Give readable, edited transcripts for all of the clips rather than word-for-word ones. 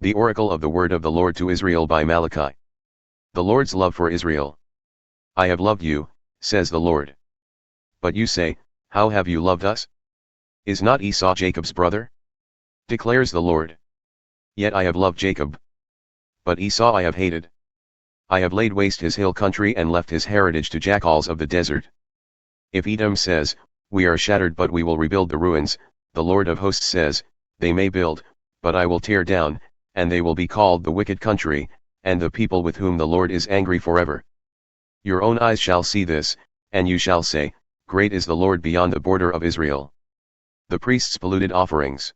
The oracle of the word of the Lord to Israel by Malachi. The Lord's love for Israel. I have loved you, says the Lord. But you say, how have you loved us? Is not Esau Jacob's brother? Declares the Lord. Yet I have loved Jacob. But Esau I have hated. I have laid waste his hill country and left his heritage to jackals of the desert. If Edom says, we are shattered but we will rebuild the ruins, the Lord of hosts says, they may build, but I will tear down, and they will be called the wicked country, and the people with whom the Lord is angry forever. Your own eyes shall see this, and you shall say, great is the Lord beyond the border of Israel. The priests polluted offerings.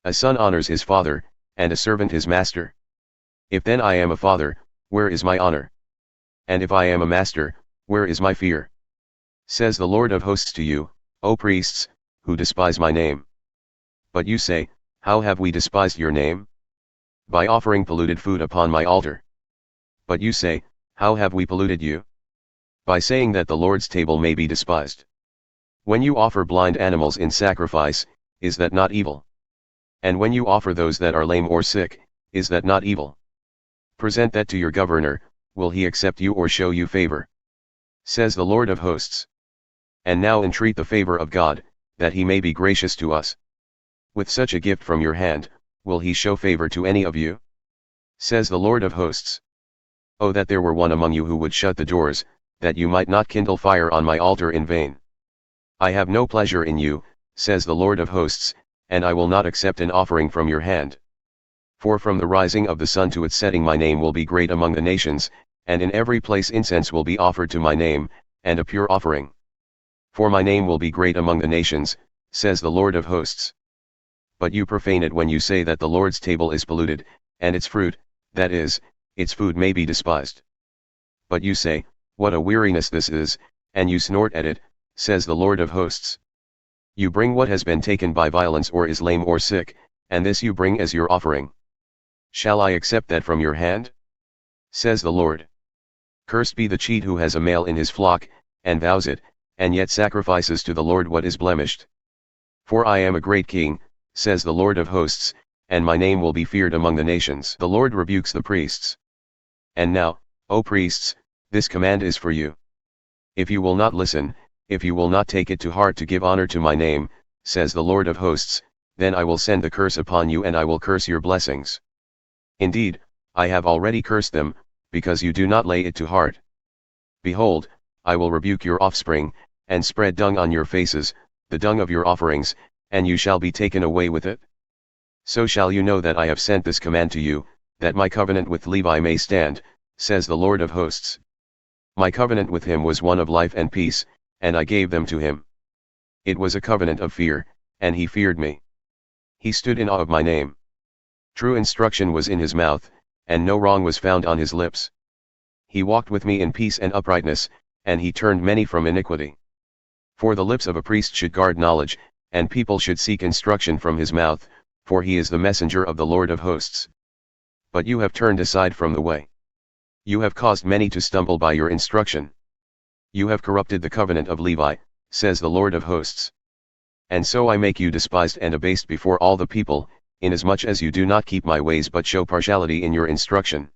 A son honors his father, and a servant his master. If then I am a father, where is my honor? And if I am a master, where is my fear? Says the Lord of hosts to you, O priests, who despise my name. But you say, how have we despised your name? By offering polluted food upon my altar. But you say, how have we polluted you? By saying that the Lord's table may be despised. When you offer blind animals in sacrifice, is that not evil? And when you offer those that are lame or sick, is that not evil? Present that to your governor, will he accept you or show you favor? Says the Lord of hosts. And now entreat the favor of God, that he may be gracious to us. With such a gift from your hand, will he show favor to any of you? Says the Lord of hosts. Oh, that there were one among you who would shut the doors, that you might not kindle fire on my altar in vain. I have no pleasure in you, says the Lord of hosts, and I will not accept an offering from your hand. For from the rising of the sun to its setting my name will be great among the nations, and in every place incense will be offered to my name, and a pure offering. For my name will be great among the nations, says the Lord of hosts. But you profane it when you say that the Lord's table is polluted, and its fruit, that is, its food may be despised. But you say, what a weariness this is, and you snort at it, says the Lord of hosts. You bring what has been taken by violence or is lame or sick, and this you bring as your offering. Shall I accept that from your hand? Says the Lord. Cursed be the cheat who has a male in his flock, and vows it, and yet sacrifices to the Lord what is blemished. For I am a great king, says the Lord of hosts, and my name will be feared among the nations. The Lord rebukes the priests. And now, O priests, this command is for you. If you will not listen, if you will not take it to heart to give honor to my name, says the Lord of hosts, then I will send the curse upon you and I will curse your blessings. Indeed, I have already cursed them, because you do not lay it to heart. Behold, I will rebuke your offspring, and spread dung on your faces, the dung of your offerings, and you shall be taken away with it. So shall you know that I have sent this command to you, that my covenant with Levi may stand, says the Lord of hosts. My covenant with him was one of life and peace, and I gave them to him. It was a covenant of fear, and he feared me. He stood in awe of my name. True instruction was in his mouth, and no wrong was found on his lips. He walked with me in peace and uprightness, and he turned many from iniquity. For the lips of a priest should guard knowledge, and people should seek instruction from his mouth, for he is the messenger of the Lord of hosts. But you have turned aside from the way. You have caused many to stumble by your instruction. You have corrupted the covenant of Levi, says the Lord of hosts. And so I make you despised and abased before all the people, inasmuch as you do not keep my ways but show partiality in your instruction.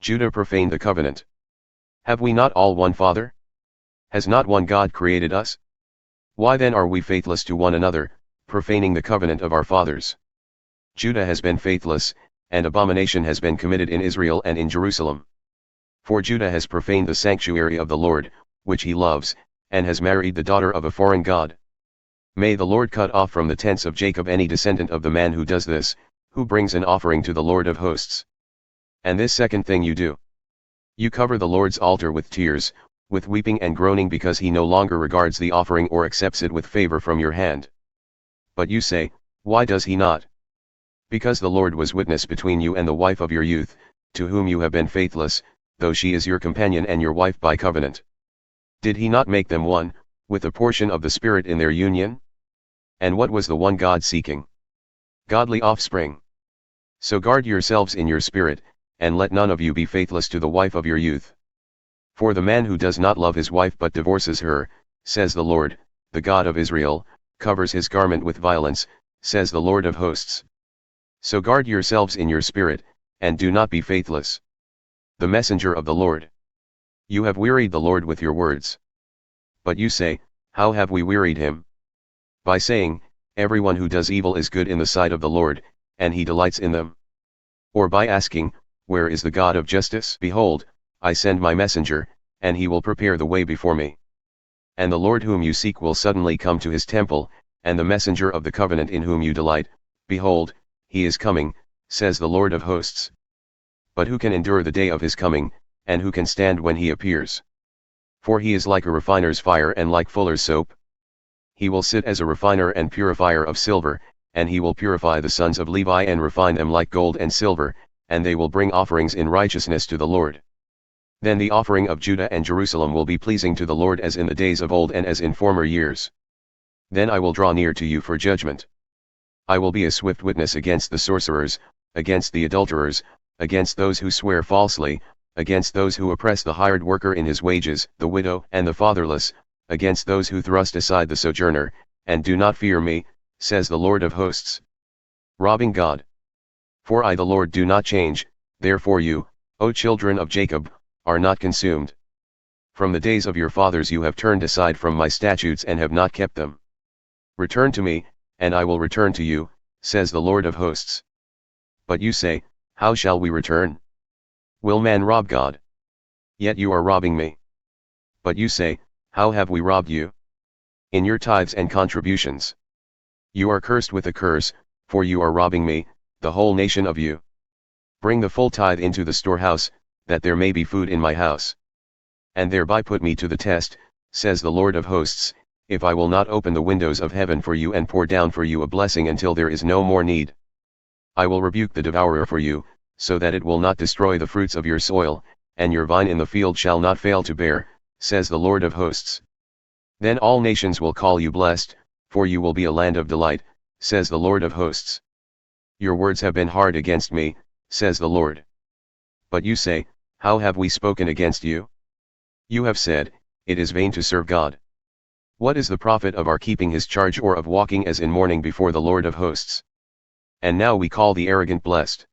Judah profaned the covenant. Have we not all one Father? Has not one God created us? Why then are we faithless to one another, profaning the covenant of our fathers? Judah has been faithless, and abomination has been committed in Israel and in Jerusalem. For Judah has profaned the sanctuary of the Lord, which he loves, and has married the daughter of a foreign god. May the Lord cut off from the tents of Jacob any descendant of the man who does this, who brings an offering to the Lord of hosts. And this second thing you do. You cover the Lord's altar with tears, with weeping and groaning because he no longer regards the offering or accepts it with favor from your hand. But you say, why does he not? Because the Lord was witness between you and the wife of your youth, to whom you have been faithless, though she is your companion and your wife by covenant. Did he not make them one, with a portion of the Spirit in their union? And what was the one God seeking? Godly offspring. So guard yourselves in your spirit, and let none of you be faithless to the wife of your youth. For the man who does not love his wife but divorces her, says the Lord, the God of Israel, covers his garment with violence, says the Lord of hosts. So guard yourselves in your spirit, and do not be faithless. The messenger of the Lord. You have wearied the Lord with your words. But you say, how have we wearied him? By saying, everyone who does evil is good in the sight of the Lord, and he delights in them. Or by asking, where is the God of justice? Behold, I send my messenger, and he will prepare the way before me. And the Lord whom you seek will suddenly come to his temple, and the messenger of the covenant in whom you delight, behold, he is coming, says the Lord of hosts. But who can endure the day of his coming, and who can stand when he appears? For he is like a refiner's fire and like fuller's soap. He will sit as a refiner and purifier of silver, and he will purify the sons of Levi and refine them like gold and silver, and they will bring offerings in righteousness to the Lord. Then the offering of Judah and Jerusalem will be pleasing to the Lord as in the days of old and as in former years. Then I will draw near to you for judgment. I will be a swift witness against the sorcerers, against the adulterers, against those who swear falsely, against those who oppress the hired worker in his wages, the widow and the fatherless, against those who thrust aside the sojourner, and do not fear me, says the Lord of hosts. Robbing God. For I the Lord do not change, therefore you, O children of Jacob, are not consumed. From the days of your fathers you have turned aside from my statutes and have not kept them. Return to me, and I will return to you, says the Lord of hosts. But you say, how shall we return? Will man rob God? Yet you are robbing me. But you say, how have we robbed you? In your tithes and contributions. You are cursed with a curse, for you are robbing me, the whole nation of you. Bring the full tithe into the storehouse, that there may be food in my house. And thereby put me to the test, says the Lord of hosts, if I will not open the windows of heaven for you and pour down for you a blessing until there is no more need. I will rebuke the devourer for you, so that it will not destroy the fruits of your soil, and your vine in the field shall not fail to bear, says the Lord of hosts. Then all nations will call you blessed, for you will be a land of delight, says the Lord of hosts. Your words have been hard against me, says the Lord. But you say, how have we spoken against you? You have said, it is vain to serve God. What is the profit of our keeping his charge or of walking as in mourning before the Lord of hosts? And now we call the arrogant blessed.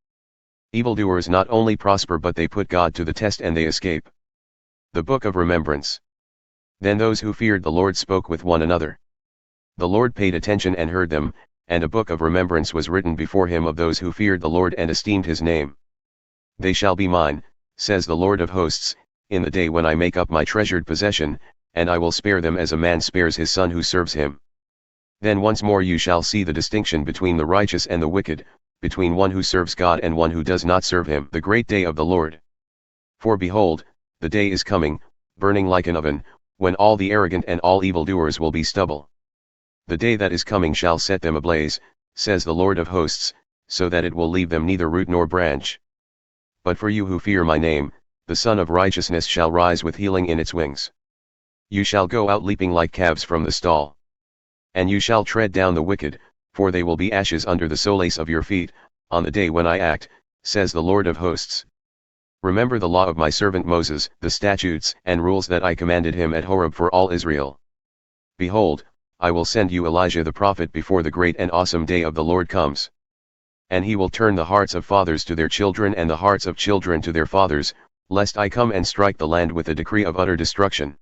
Evildoers not only prosper but they put God to the test and they escape. The Book of Remembrance. Then those who feared the Lord spoke with one another. The Lord paid attention and heard them, and a book of remembrance was written before him of those who feared the Lord and esteemed his name. They shall be mine, says the Lord of hosts, in the day when I make up my treasured possession, and I will spare them as a man spares his son who serves him. Then once more you shall see the distinction between the righteous and the wicked, between one who serves God and one who does not serve him. The great day of the Lord. For behold, the day is coming, burning like an oven, when all the arrogant and all evildoers will be stubble. The day that is coming shall set them ablaze, says the Lord of hosts, so that it will leave them neither root nor branch. But for you who fear my name, the Son of Righteousness shall rise with healing in its wings. You shall go out leaping like calves from the stall. And you shall tread down the wicked, for they will be ashes under the soles of your feet, on the day when I act, says the Lord of hosts. Remember the law of my servant Moses, the statutes and rules that I commanded him at Horeb for all Israel. Behold, I will send you Elijah the prophet before the great and awesome day of the Lord comes. And he will turn the hearts of fathers to their children and the hearts of children to their fathers, lest I come and strike the land with a decree of utter destruction.